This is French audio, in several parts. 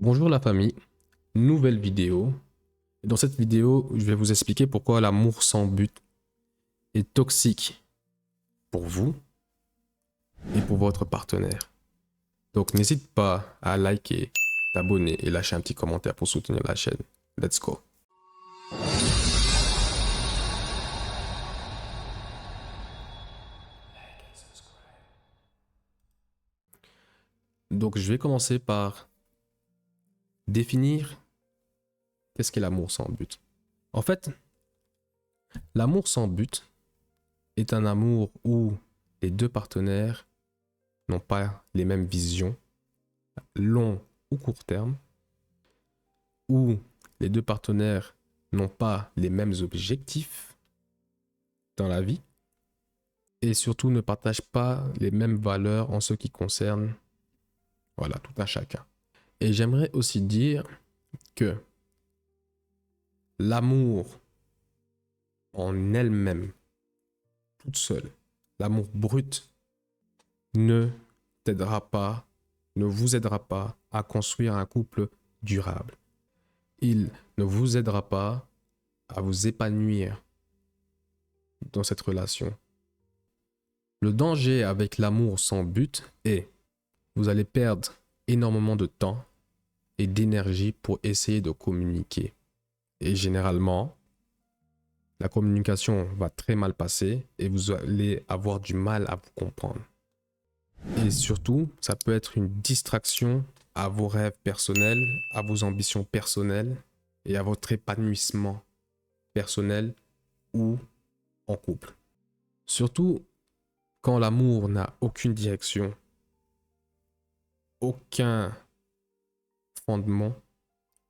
Bonjour la famille, nouvelle vidéo. Dans cette vidéo, je vais vous expliquer pourquoi l'amour sans but est toxique pour vous et pour votre partenaire. Donc n'hésite pas à liker, t'abonner et lâcher un petit commentaire pour soutenir la chaîne. Let's go. Donc je vais commencer par définir qu'est-ce qu'est l'amour sans but. En fait, l'amour sans but est un amour où les deux partenaires n'ont pas les mêmes visions, long ou court terme, où les deux partenaires n'ont pas les mêmes objectifs dans la vie et surtout ne partagent pas les mêmes valeurs en ce qui concerne tout un chacun. Et j'aimerais aussi dire que l'amour en elle-même, toute seule, l'amour brut ne t'aidera pas, ne vous aidera pas à construire un couple durable. Il ne vous aidera pas à vous épanouir dans cette relation. Le danger avec l'amour sans but est vous allez perdre énormément de temps et d'énergie pour essayer de communiquer. Et généralement, la communication va très mal passer et vous allez avoir du mal à vous comprendre. Et surtout, ça peut être une distraction à vos rêves personnels, à vos ambitions personnelles et à votre épanouissement personnel ou en couple. Surtout quand l'amour n'a aucune direction, aucun fondement,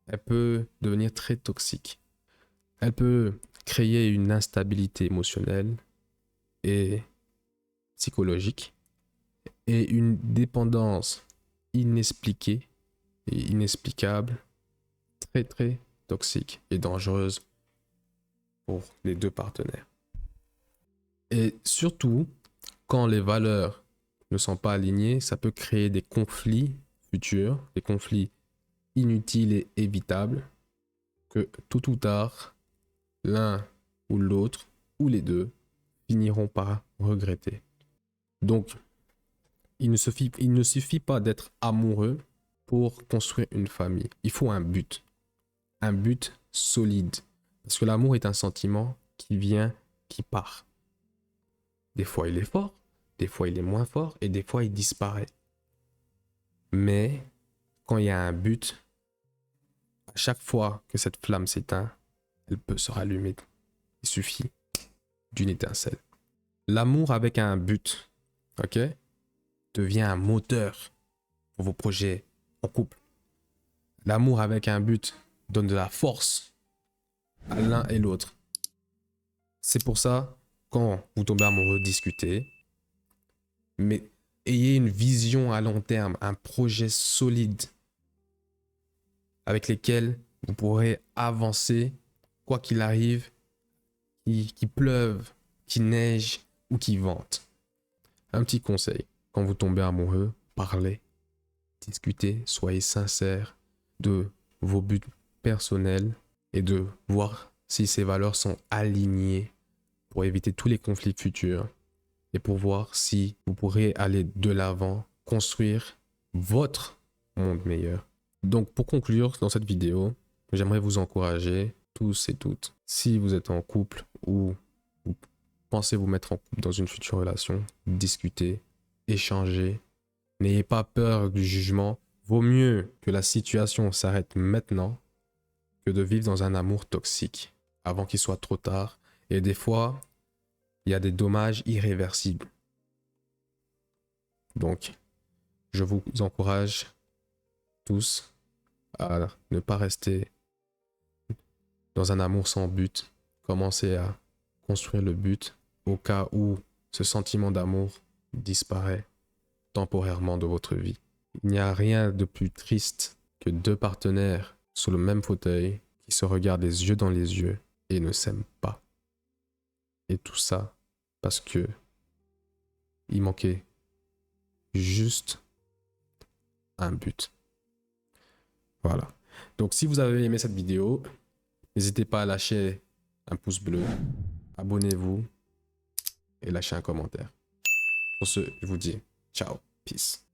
elle peut devenir très toxique. Elle peut créer une instabilité émotionnelle et psychologique et une dépendance inexpliquée et inexplicable, très très toxique et dangereuse pour les deux partenaires. Et surtout, quand les valeurs ne sont pas alignées, ça peut créer des conflits futurs, des conflits inutiles et évitables que tôt ou tard, l'un ou l'autre ou les deux finiront par regretter. Donc, il ne suffit pas d'être amoureux pour construire une famille. Il faut un but solide. Parce que l'amour est un sentiment qui vient, qui part. Des fois, il est fort, des fois, il est moins fort et des fois, il disparaît. Mais quand il y a un but, à chaque fois que cette flamme s'éteint, elle peut se rallumer. Il suffit d'une étincelle. L'amour avec un but, ok, devient un moteur pour vos projets en couple. L'amour avec un but donne de la force à l'un et l'autre. C'est pour ça, quand vous tombez amoureux, discutez, mais ayez une vision à long terme, un projet solide avec lequel vous pourrez avancer, quoi qu'il arrive, qu'il pleuve, qu'il neige ou qu'il vente. Un petit conseil, quand vous tombez amoureux, parlez, discutez, soyez sincères de vos buts personnels et de voir si ces valeurs sont alignées pour éviter tous les conflits futurs et pour voir si vous pourrez aller de l'avant, construire votre monde meilleur. Donc pour conclure dans cette vidéo, j'aimerais vous encourager tous et toutes, si vous êtes en couple ou vous pensez vous mettre en couple dans une future relation, discutez, échangez, n'ayez pas peur du jugement. Vaut mieux que la situation s'arrête maintenant que de vivre dans un amour toxique avant qu'il soit trop tard. Et des fois, il y a des dommages irréversibles. Donc, je vous encourage tous à ne pas rester dans un amour sans but. Commencez à construire le but au cas où ce sentiment d'amour disparaît temporairement de votre vie. Il n'y a rien de plus triste que deux partenaires sur le même fauteuil qui se regardent les yeux dans les yeux et ne s'aiment pas. Et tout ça parce que il manquait juste un but. Voilà. Donc, si vous avez aimé cette vidéo, n'hésitez pas à lâcher un pouce bleu, abonnez-vous et lâchez un commentaire. Sur ce, je vous dis ciao, peace.